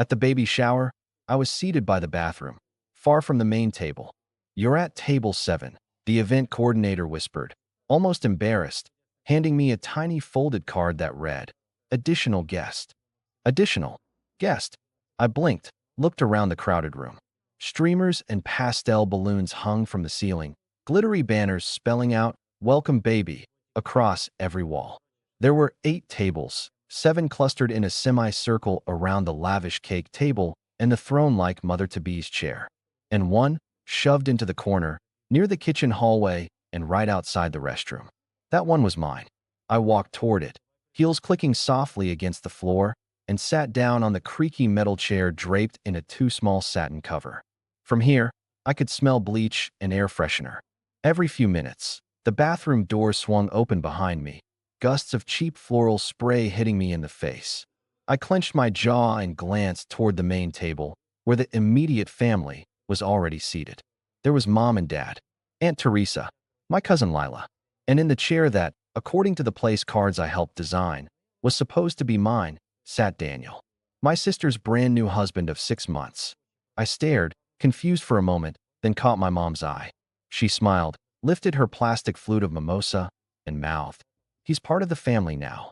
At the baby shower, I was seated by the bathroom, far from the main table. "You're at table 7, the event coordinator whispered, almost embarrassed, handing me a tiny folded card that read, "Additional guest." Additional guest. I blinked, looked around the crowded room. Streamers and pastel balloons hung from the ceiling, glittery banners spelling out, "Welcome baby," across every wall. There were 8 tables, 7 clustered in a semicircle around the lavish cake table and the throne-like mother-to-be's chair, and one, shoved into the corner, near the kitchen hallway and right outside the restroom. That one was mine. I walked toward it, heels clicking softly against the floor, and sat down on the creaky metal chair draped in a too small satin cover. From here, I could smell bleach and air freshener. Every few minutes, the bathroom door swung open behind me, gusts of cheap floral spray hitting me in the face. I clenched my jaw and glanced toward the main table, where the immediate family was already seated. There was Mom and Dad, Aunt Teresa, my cousin Lila, and in the chair that, according to the place cards I helped design, was supposed to be mine, sat Daniel, my sister's brand new husband of 6 months. I stared, confused for a moment, then caught my mom's eye. She smiled, lifted her plastic flute of mimosa, and mouthed, "He's part of the family now."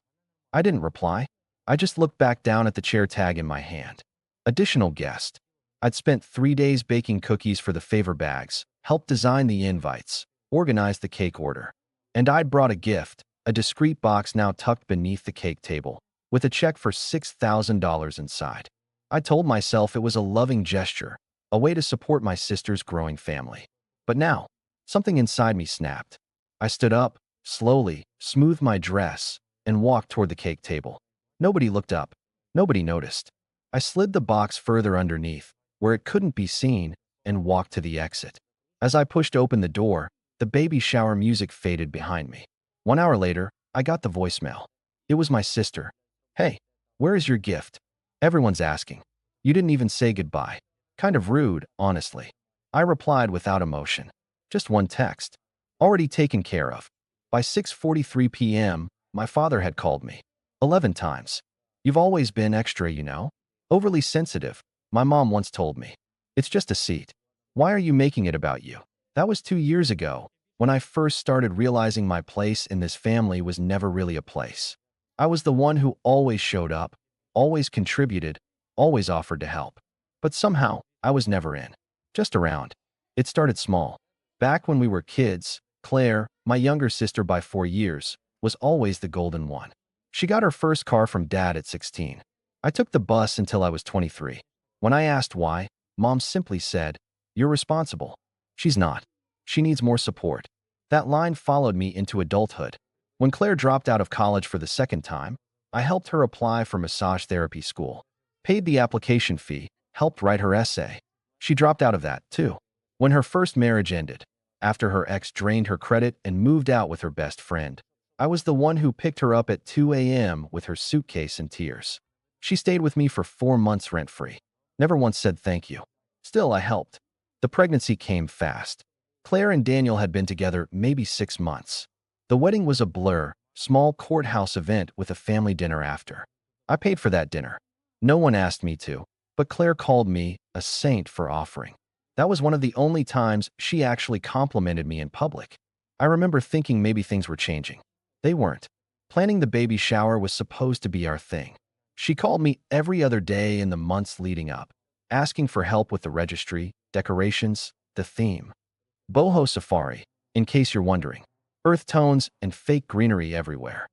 I didn't reply. I just looked back down at the chair tag in my hand. Additional guest. I'd spent 3 days baking cookies for the favor bags, helped design the invites, organized the cake order. And I'd brought a gift, a discreet box now tucked beneath the cake table, with a check for $6,000 inside. I told myself it was a loving gesture, a way to support my sister's growing family. But now, something inside me snapped. I stood up, slowly, smoothed my dress, and walked toward the cake table. Nobody looked up. Nobody noticed. I slid the box further underneath, where it couldn't be seen, and walked to the exit. As I pushed open the door, the baby shower music faded behind me. 1 hour later, I got the voicemail. It was my sister. "Hey, where is your gift? Everyone's asking. You didn't even say goodbye." Kind of rude, honestly. I replied without emotion. Just one text. Already taken care of. By 6:43 p.m., my father had called me 11 times. "You've always been extra, you know. Overly sensitive," my mom once told me. "It's just a seat. Why are you making it about you?" That was 2 years ago, when I first started realizing my place in this family was never really a place. I was the one who always showed up, always contributed, always offered to help. But somehow, I was never in. Just around. It started small. Back when we were kids, Claire, my younger sister by 4 years, was always the golden one. She got her first car from Dad at 16. I took the bus until I was 23. When I asked why, Mom simply said, "You're responsible." "She's not. She needs more support." That line followed me into adulthood. When Claire dropped out of college for the second time, I helped her apply for massage therapy school, paid the application fee, helped write her essay. She dropped out of that, too. When her first marriage ended, after her ex drained her credit and moved out with her best friend, I was the one who picked her up at 2 a.m. with her suitcase and tears. She stayed with me for 4 months rent-free. Never once said thank you. Still, I helped. The pregnancy came fast. Claire and Daniel had been together maybe 6 months. The wedding was a blur, small courthouse event with a family dinner after. I paid for that dinner. No one asked me to, but Claire called me a saint for offering. That was one of the only times she actually complimented me in public. I remember thinking maybe things were changing. They weren't. Planning the baby shower was supposed to be our thing. She called me every other day in the months leading up, asking for help with the registry, decorations, the theme. Boho Safari, in case you're wondering. Earth tones and fake greenery everywhere.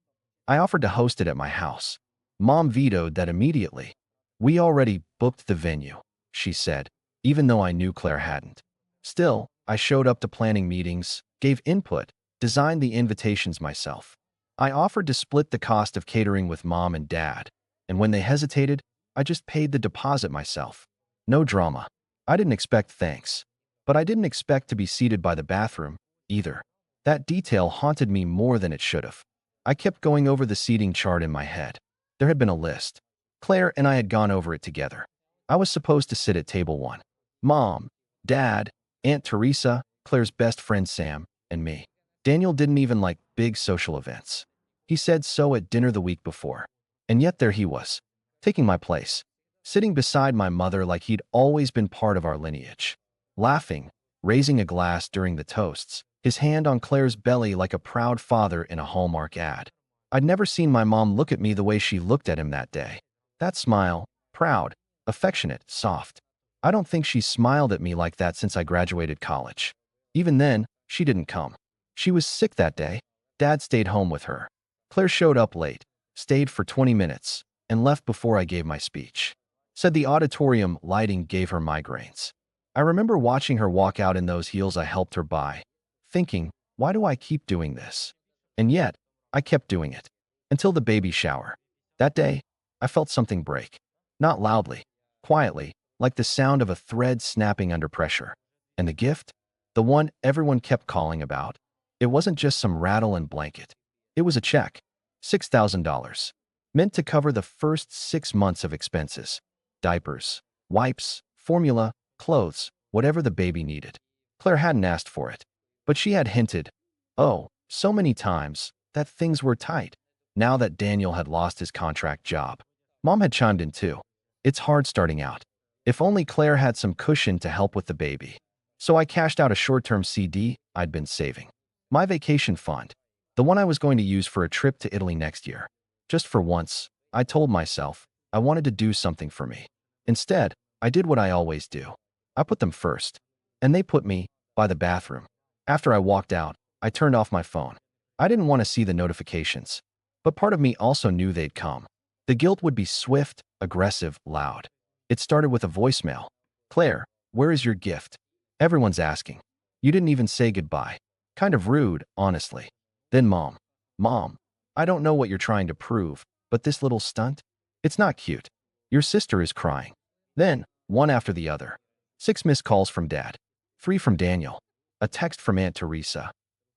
I offered to host it at my house. Mom vetoed that immediately. "We already booked the venue," she said, even though I knew Claire hadn't. Still, I showed up to planning meetings, gave input, designed the invitations myself. I offered to split the cost of catering with Mom and Dad, and when they hesitated, I just paid the deposit myself. No drama. I didn't expect thanks. But I didn't expect to be seated by the bathroom, either. That detail haunted me more than it should have. I kept going over the seating chart in my head. There had been a list. Claire and I had gone over it together. I was supposed to sit at table 1. Mom, Dad, Aunt Teresa, Claire's best friend Sam, and me. Daniel didn't even like big social events. He said so at dinner the week before. And yet there he was, taking my place. sitting beside my mother like he'd always been part of our lineage. Laughing, raising a glass during the toasts, his hand on Claire's belly like a proud father in a Hallmark ad. I'd never seen my mom look at me the way she looked at him that day. That smile, proud, affectionate, soft. I don't think she smiled at me like that since I graduated college. Even then, she didn't come. She was sick that day. Dad stayed home with her. Claire showed up late, stayed for 20 minutes, and left before I gave my speech. Said the auditorium lighting gave her migraines. I remember watching her walk out in those heels I helped her buy, thinking, why do I keep doing this? And yet, I kept doing it. Until the baby shower. That day, I felt something break. Not loudly, quietly, like the sound of a thread snapping under pressure. And the gift? The one everyone kept calling about? It wasn't just some rattle and blanket. It was a check. $6,000. Meant to cover the first 6 months of expenses. Diapers, wipes, formula, clothes, whatever the baby needed. Claire hadn't asked for it. But she had hinted, oh, so many times, that things were tight. Now that Daniel had lost his contract job. Mom had chimed in too. It's hard starting out. If only Claire had some cushion to help with the baby. So I cashed out a short-term CD I'd been saving. My vacation fund. The one I was going to use for a trip to Italy next year. Just for once, I told myself I wanted to do something for me. Instead, I did what I always do. I put them first. And they put me by the bathroom. After I walked out, I turned off my phone. I didn't want to see the notifications. But part of me also knew they'd come. The guilt would be swift, aggressive, loud. It started with a voicemail. Claire, where is your gift? Everyone's asking. You didn't even say goodbye. Kind of rude, honestly. Then Mom. Mom, I don't know what you're trying to prove, but this little stunt? It's not cute. Your sister is crying. Then, one after the other. 6 missed calls from Dad. 3 from Daniel. A text from Aunt Teresa.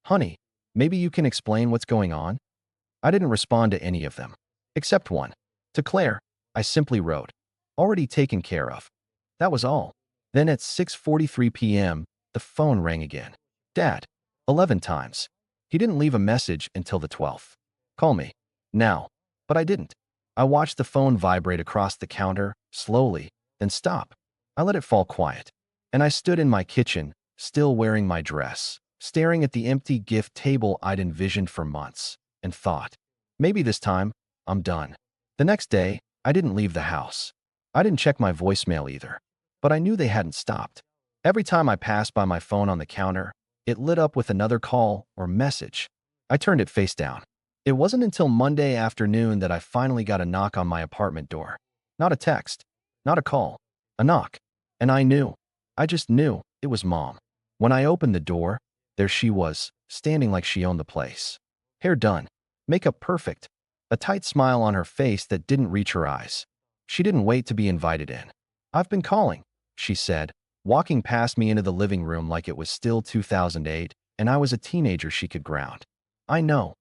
Honey, maybe you can explain what's going on? I didn't respond to any of them. Except one. To Claire, I simply wrote, already taken care of. That was all. Then at 6:43 p.m., the phone rang again. Dad. 11 times. He didn't leave a message until the 12th. Call me. Now. But I didn't. I watched the phone vibrate across the counter, slowly, then stop. I let it fall quiet. And I stood in my kitchen, still wearing my dress, staring at the empty gift table I'd envisioned for months, and thought, maybe this time, I'm done. The next day, I didn't leave the house. I didn't check my voicemail either. But I knew they hadn't stopped. Every time I passed by my phone on the counter, it lit up with another call or message. I turned it face down. It wasn't until Monday afternoon that I finally got a knock on my apartment door. Not a text, not a call, a knock. And I knew. I just knew it was Mom. When I opened the door, there she was, standing like she owned the place. Hair done, makeup perfect, a tight smile on her face that didn't reach her eyes. She didn't wait to be invited in. I've been calling, she said, walking past me into the living room like it was still 2008 and I was a teenager she could ground. I know,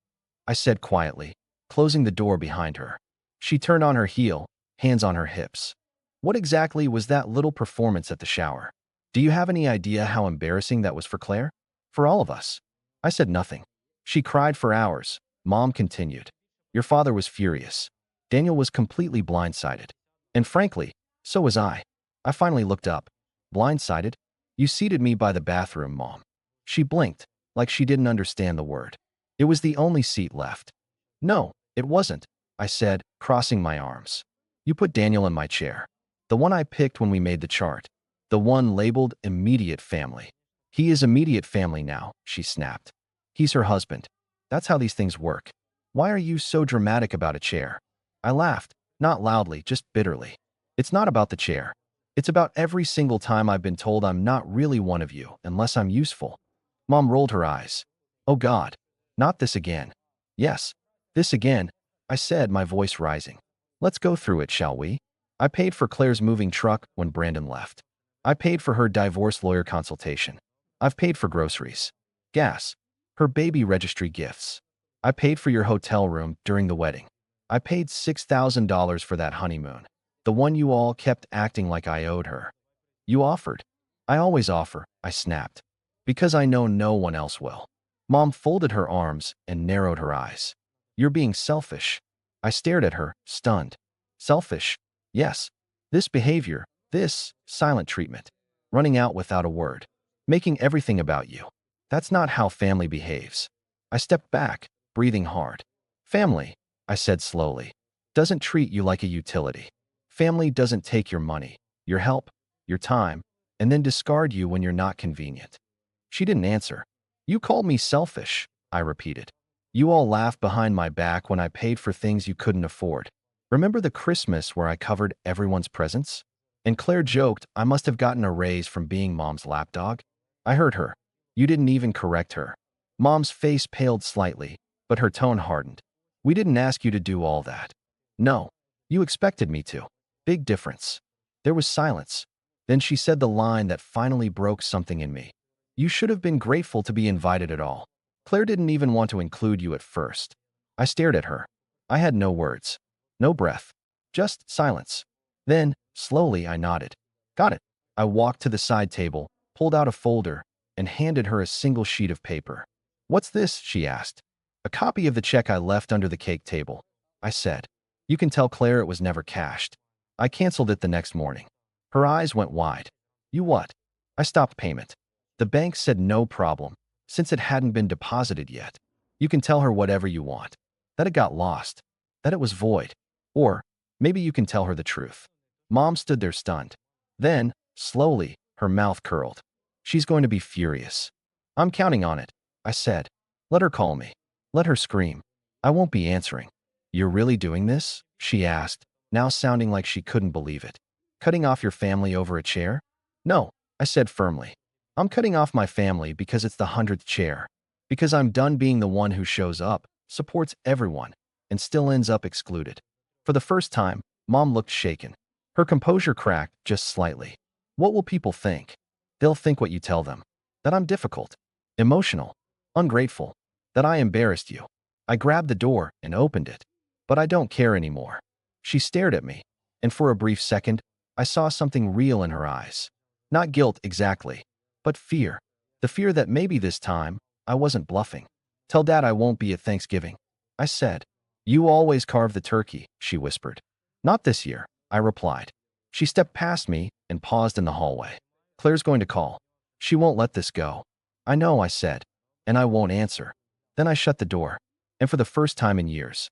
I said quietly, closing the door behind her. She turned on her heel, hands on her hips. What exactly was that little performance at the shower? Do you have any idea how embarrassing that was for Claire? For all of us. I said nothing. She cried for hours. Mom continued. Your father was furious. Daniel was completely blindsided. And frankly, so was I. I finally looked up. Blindsided? You seated me by the bathroom, Mom. She blinked, like she didn't understand the word. It was the only seat left. No, it wasn't, I said, crossing my arms. You put Daniel in my chair. The one I picked when we made the chart. The one labeled immediate family. He is immediate family now, she snapped. He's her husband. That's how these things work. Why are you so dramatic about a chair? I laughed, not loudly, just bitterly. It's not about the chair. It's about every single time I've been told I'm not really one of you unless I'm useful. Mom rolled her eyes. Oh God, not this again. Yes, this again, I said, my voice rising. Let's go through it, shall we? I paid for Claire's moving truck when Brandon left. I paid for her divorce lawyer consultation. I've paid for groceries, gas, her baby registry gifts. I paid for your hotel room during the wedding. I paid $6,000 for that honeymoon, the one you all kept acting like I owed her. You offered. I always offer, I snapped. Because I know no one else will. Mom folded her arms and narrowed her eyes. You're being selfish. I stared at her, stunned. Selfish? Yes. This behavior, this silent treatment, running out without a word, making everything about you. That's not how family behaves. I stepped back, breathing hard. Family, I said slowly, doesn't treat you like a utility. Family doesn't take your money, your help, your time, and then discard you when you're not convenient. She didn't answer. You called me selfish, I repeated. You all laughed behind my back when I paid for things you couldn't afford. Remember the Christmas where I covered everyone's presents? And Claire joked I must have gotten a raise from being Mom's lapdog. I heard her. You didn't even correct her. Mom's face paled slightly, but her tone hardened. We didn't ask you to do all that. No, you expected me to. Big difference. There was silence. Then she said the line that finally broke something in me. You should have been grateful to be invited at all. Claire didn't even want to include you at first. I stared at her. I had no words. No breath. Just silence. Then, slowly, I nodded. Got it. I walked to the side table, pulled out a folder, and handed her a single sheet of paper. What's this? She asked. A copy of the check I left under the cake table. I said. You can tell Claire it was never cashed. I canceled it the next morning. Her eyes went wide. You what? I stopped payment. The bank said no problem, since it hadn't been deposited yet. You can tell her whatever you want. That it got lost. That it was void. Or, maybe you can tell her the truth. Mom stood there stunned. Then, slowly, her mouth curled. She's going to be furious. I'm counting on it, I said. Let her call me. Let her scream. I won't be answering. You're really doing this? She asked, now sounding like she couldn't believe it. Cutting off your family over a chair? No, I said firmly. I'm cutting off my family because it's the 100th chair. Because I'm done being the one who shows up, supports everyone, and still ends up excluded. For the first time, Mom looked shaken. Her composure cracked just slightly. What will people think? They'll think what you tell them. That I'm difficult, emotional, ungrateful, that I embarrassed you. I grabbed the door and opened it. But I don't care anymore. She stared at me, and for a brief second, I saw something real in her eyes. Not guilt exactly, but fear. The fear that maybe this time, I wasn't bluffing. Tell Dad I won't be at Thanksgiving, I said. You always carve the turkey, she whispered. Not this year, I replied. She stepped past me and paused in the hallway. Claire's going to call. She won't let this go. I know, I said, and I won't answer. Then I shut the door, and for the first time in years,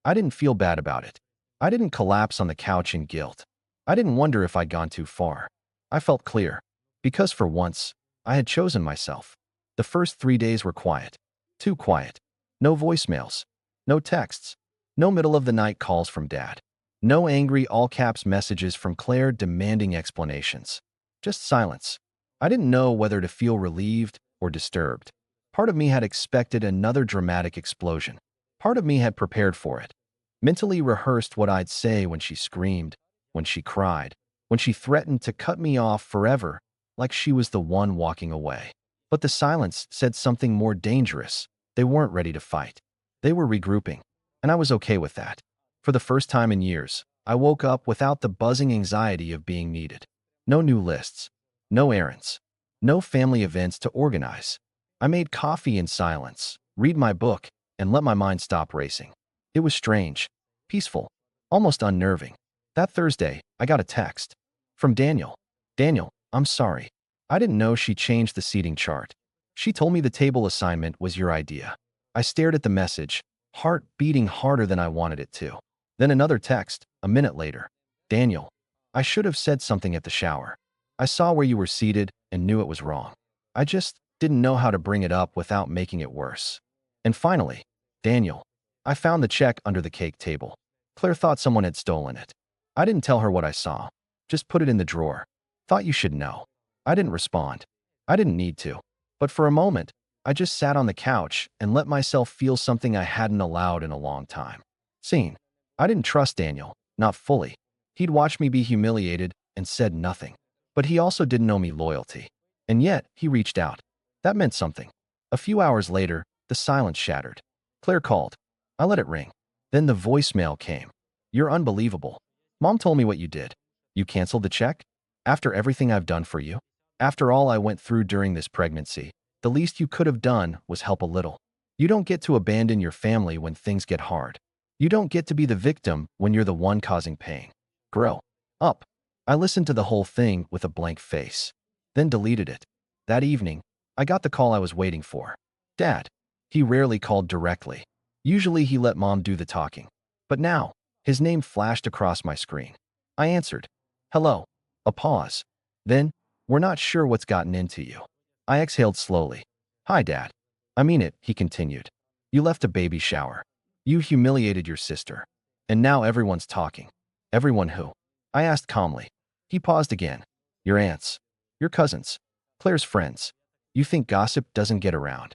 I didn't feel bad about it. I didn't collapse on the couch in guilt. I didn't wonder if I'd gone too far. I felt clear, because for once, I had chosen myself. The first 3 days were quiet. Too quiet. No voicemails. No texts. No middle-of-the-night calls from Dad. No angry all-caps messages from Claire demanding explanations. Just silence. I didn't know whether to feel relieved or disturbed. Part of me had expected another dramatic explosion. Part of me had prepared for it. Mentally rehearsed what I'd say when she screamed, when she cried, when she threatened to cut me off forever, like she was the one walking away. But the silence said something more dangerous. They weren't ready to fight. They were regrouping, and I was okay with that. For the first time in years, I woke up without the buzzing anxiety of being needed. No new lists, no errands, no family events to organize. I made coffee in silence, read my book, and let my mind stop racing. It was strange, peaceful, almost unnerving. That Thursday, I got a text from Daniel. Daniel, I'm sorry. I didn't know she changed the seating chart. She told me the table assignment was your idea. I stared at the message, heart beating harder than I wanted it to. Then another text, a minute later. Daniel, I should have said something at the shower. I saw where you were seated and knew it was wrong. I just didn't know how to bring it up without making it worse. And finally, Daniel, I found the check under the cake table. Claire thought someone had stolen it. I didn't tell her what I saw. Just put it in the drawer. Thought you should know. I didn't respond. I didn't need to. But for a moment, I just sat on the couch and let myself feel something I hadn't allowed in a long time. Seen. I didn't trust Daniel, not fully. He'd watched me be humiliated and said nothing. But he also didn't know me loyalty. And yet, he reached out. That meant something. A few hours later, the silence shattered. Claire called. I let it ring. Then the voicemail came. You're unbelievable. Mom told me what you did. You canceled the check? After everything I've done for you? After all I went through during this pregnancy, the least you could have done was help a little. You don't get to abandon your family when things get hard. You don't get to be the victim when you're the one causing pain. Grow up. I listened to the whole thing with a blank face, then deleted it. That evening, I got the call I was waiting for. Dad. He rarely called directly. Usually he let Mom do the talking. But now, his name flashed across my screen. I answered. Hello. A pause. Then, we're not sure what's gotten into you. I exhaled slowly. Hi, Dad. I mean it, he continued. You left a baby shower. You humiliated your sister. And now everyone's talking. Everyone who? I asked calmly. He paused again. Your aunts. Your cousins. Claire's friends. You think gossip doesn't get around?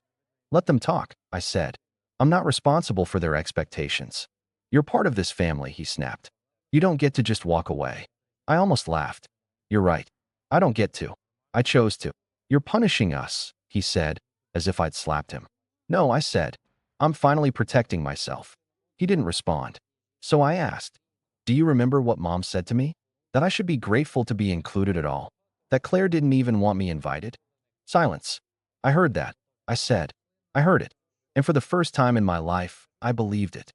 Let them talk, I said. I'm not responsible for their expectations. You're part of this family, he snapped. You don't get to just walk away. I almost laughed. You're right. I don't get to. I chose to. You're punishing us, he said, as if I'd slapped him. No, I said. I'm finally protecting myself. He didn't respond. So I asked, do you remember what Mom said to me? That I should be grateful to be included at all? That Claire didn't even want me invited? Silence. I heard that. I said. I heard it. And for the first time in my life, I believed it.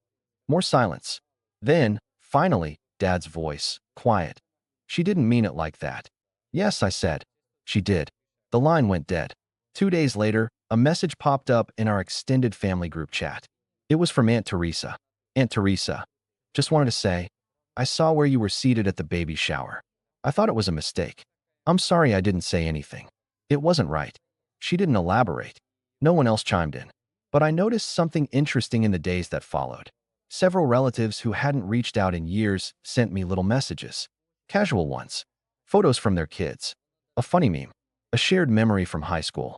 More silence. Then, finally, Dad's voice, quiet. She didn't mean it like that. Yes, I said. She did. The line went dead. 2 days later, a message popped up in our extended family group chat. It was from Aunt Teresa. Aunt Teresa. Just wanted to say, I saw where you were seated at the baby shower. I thought it was a mistake. I'm sorry I didn't say anything. It wasn't right. She didn't elaborate. No one else chimed in. But I noticed something interesting in the days that followed. Several relatives who hadn't reached out in years sent me little messages. Casual ones. Photos from their kids. A funny meme. A shared memory from high school.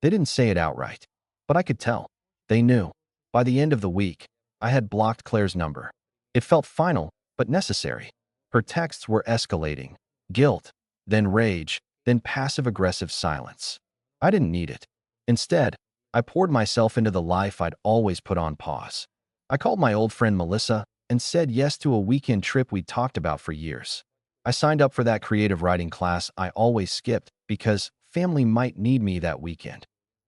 They didn't say it outright. But I could tell. They knew. By the end of the week, I had blocked Claire's number. It felt final, but necessary. Her texts were escalating. Guilt, then rage, then passive-aggressive silence. I didn't need it. Instead, I poured myself into the life I'd always put on pause. I called my old friend Melissa and said yes to a weekend trip we'd talked about for years. I signed up for that creative writing class I always skipped because family might need me that weekend.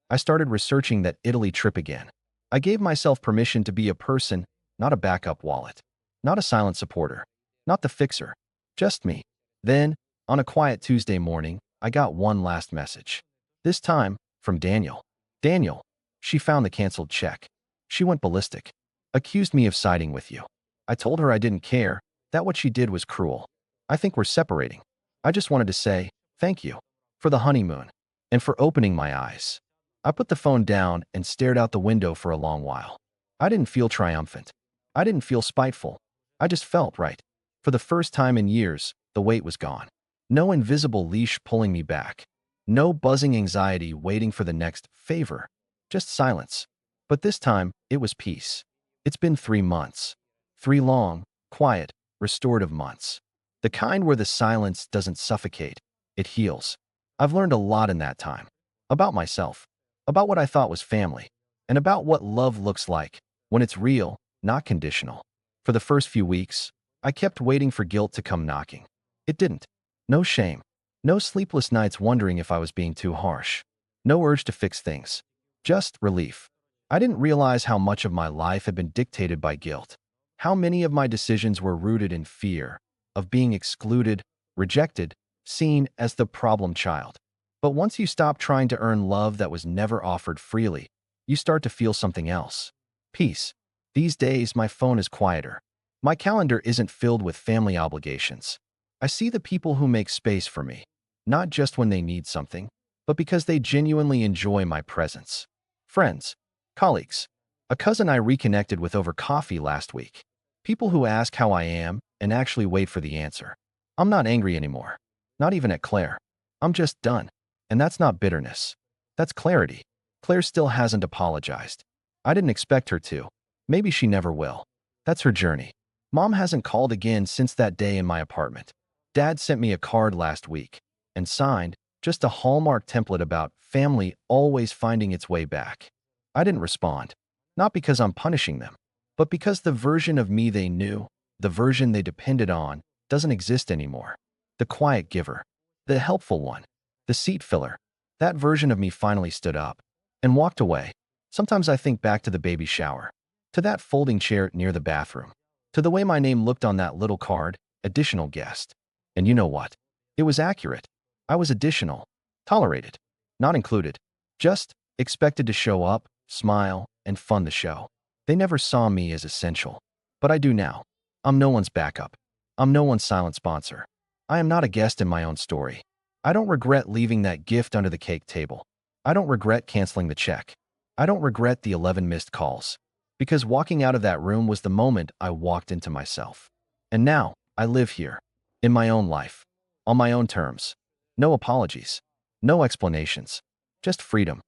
I started researching that Italy trip again. I gave myself permission to be a person, not a backup wallet. Not a silent supporter. Not the fixer. Just me. Then, on a quiet Tuesday morning, I got one last message. This time, from Daniel. Daniel. She found the canceled check. She went ballistic. Accused me of siding with you. I told her I didn't care, that what she did was cruel. I think we're separating. I just wanted to say, thank you. For the honeymoon. And for opening my eyes. I put the phone down and stared out the window for a long while. I didn't feel triumphant. I didn't feel spiteful. I just felt right. For the first time in years, the weight was gone. No invisible leash pulling me back. No buzzing anxiety waiting for the next favor. Just silence. But this time, it was peace. It's been 3 months. 3 long, quiet, restorative months. The kind where the silence doesn't suffocate, it heals. I've learned a lot in that time. About myself. About what I thought was family. And about what love looks like when it's real, not conditional. For the first few weeks, I kept waiting for guilt to come knocking. It didn't. No shame. No sleepless nights wondering if I was being too harsh. No urge to fix things. Just relief. I didn't realize how much of my life had been dictated by guilt. How many of my decisions were rooted in fear of being excluded, rejected, seen as the problem child. But once you stop trying to earn love that was never offered freely, you start to feel something else. Peace. These days, my phone is quieter. My calendar isn't filled with family obligations. I see the people who make space for me, not just when they need something, but because they genuinely enjoy my presence. Friends, colleagues, a cousin I reconnected with over coffee last week. People who ask how I am and actually wait for the answer. I'm not angry anymore. Not even at Claire. I'm just done. And that's not bitterness. That's clarity. Claire still hasn't apologized. I didn't expect her to. Maybe she never will. That's her journey. Mom hasn't called again since that day in my apartment. Dad sent me a card last week and signed just a Hallmark template about family always finding its way back. I didn't respond. Not because I'm punishing them, but because the version of me they knew, the version they depended on, doesn't exist anymore. The quiet giver. The helpful one. The seat filler. That version of me finally stood up and walked away. Sometimes I think back to the baby shower. To that folding chair near the bathroom. To the way my name looked on that little card, additional guest. And you know what? It was accurate. I was additional, tolerated, not included, just expected to show up, smile, and fund the show. They never saw me as essential. But I do now. I'm no one's backup. I'm no one's silent sponsor. I am not a guest in my own story. I don't regret leaving that gift under the cake table. I don't regret canceling the check. I don't regret the 11 missed calls. Because walking out of that room was the moment I walked into myself. And now, I live here, in my own life, on my own terms. No apologies, no explanations, just freedom.